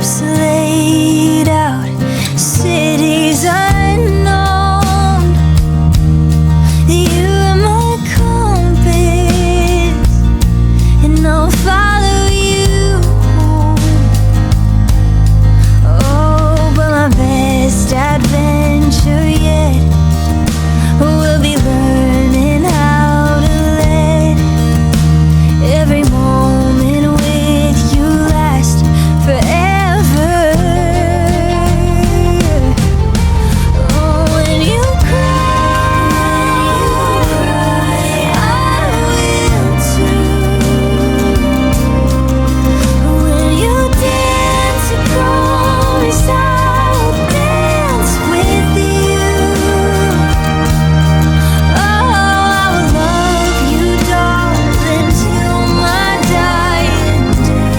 maps laid out, cities unknown. You are my compass, and I'll follow you home. Oh, but my best adventure yet will be learning how to let every moment with you last forever. Oh, when you cry, I will too. When you dance, I promise I'll dance with you. Oh, I will love you, darling, till my dying day.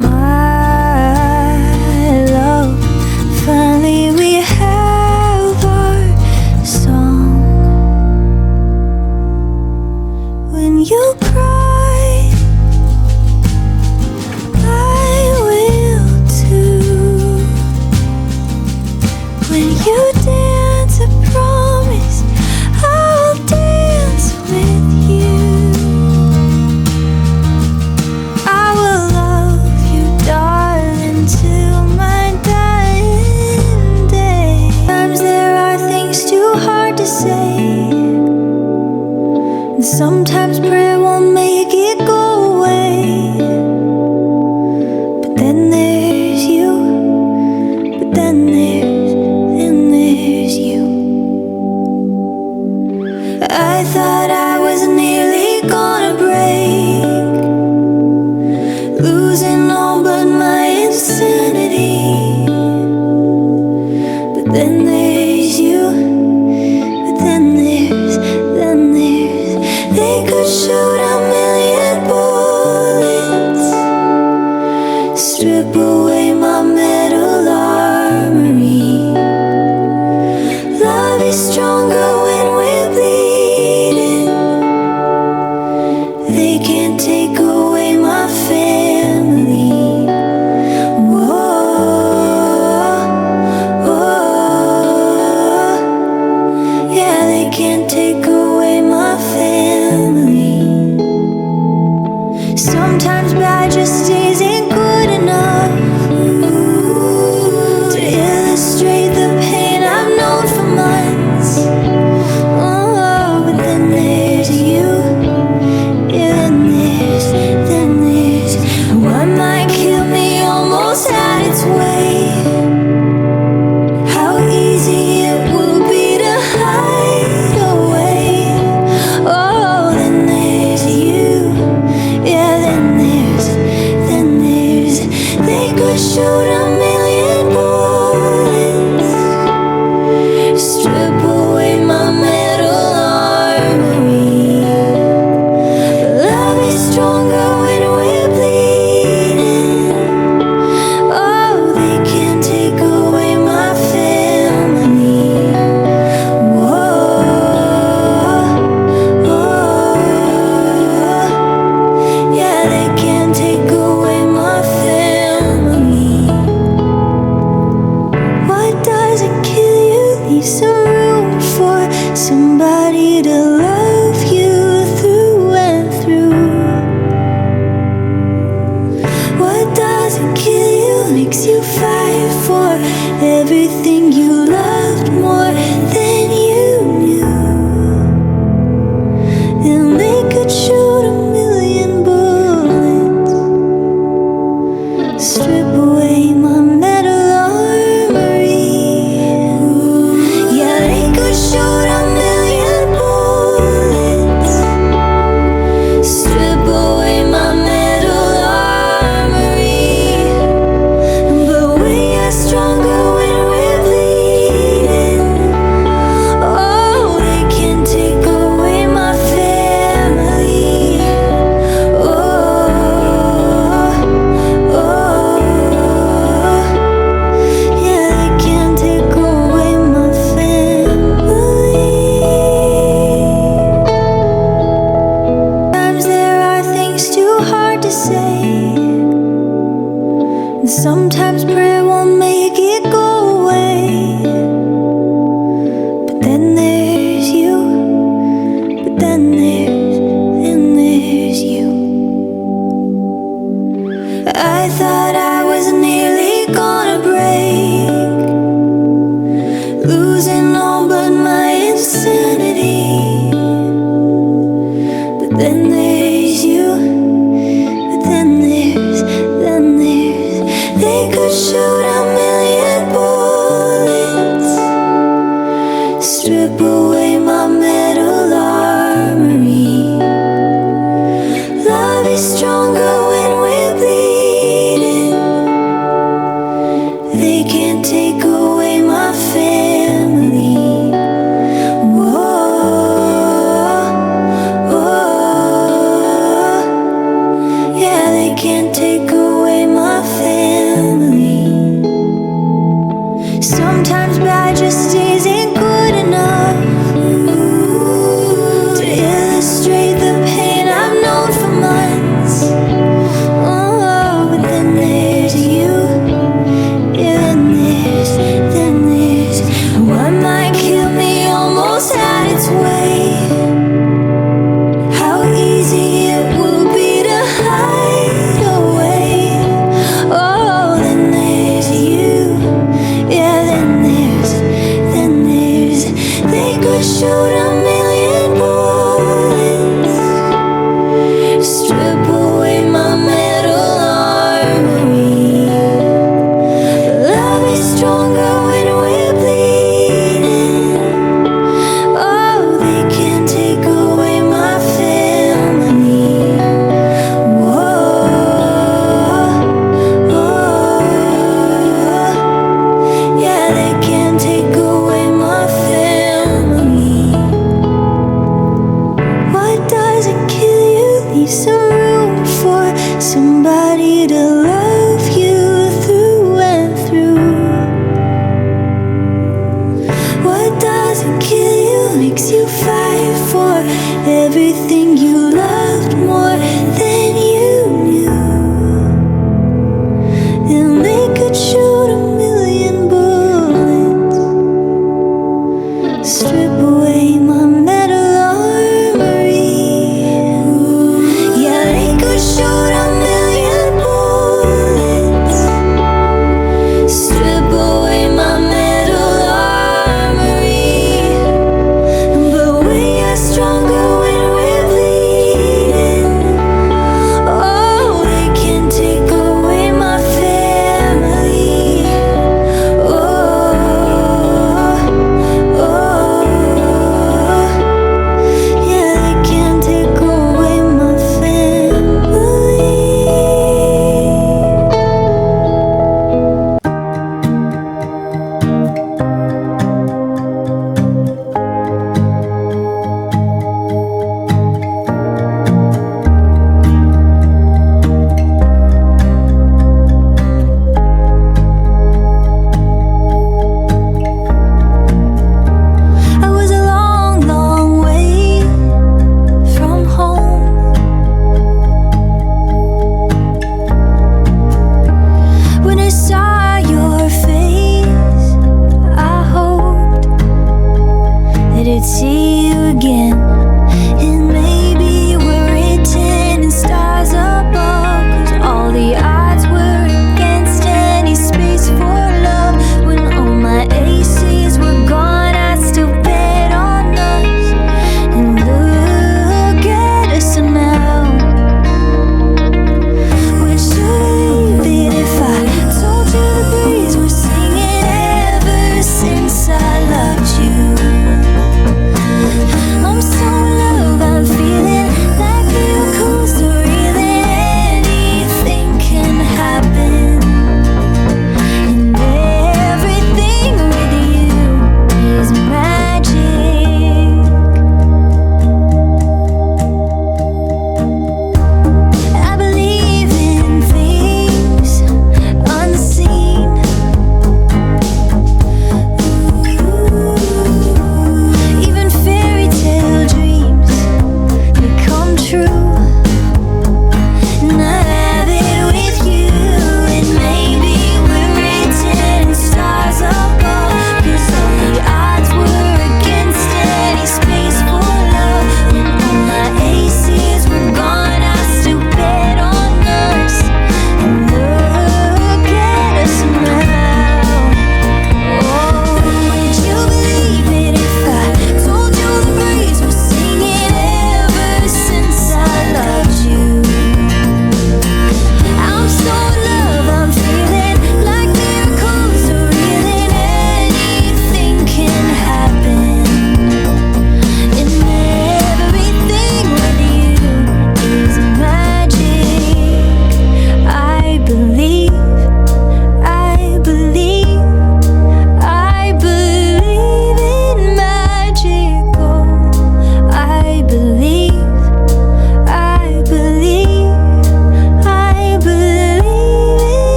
My love, finally we have our song. When you cry, I will too. When you dance, I promise I'll dance with you. I will love you, darling, till my dying day. Sometimes there are things too hard to say, and sometimes prayer won't make it go away. But then there's you, but then there's you. I thought I was nearly gonna break, losing all but my insanity. But then there's you, but then there's, they could shoot a million bullets, strip away my metal armory. Love is stronger when we're bleeding. They can't take away my family. Whoa, whoa. Yeah, they can't take away my family. Sometimes bad just isn't good enough to illustrate the pain I've known for months. Oh, but then there's you, yeah, then there's what might kill me almost had its way. How easy it will be to hide away. Oh, then there's you, yeah, then there's to say. And sometimes prayer won't make it go away. But then there's you. But then there's you. I thought I was nearly gonna break, losing all but my insanity. But then there's you. But then there's they could shoot 'em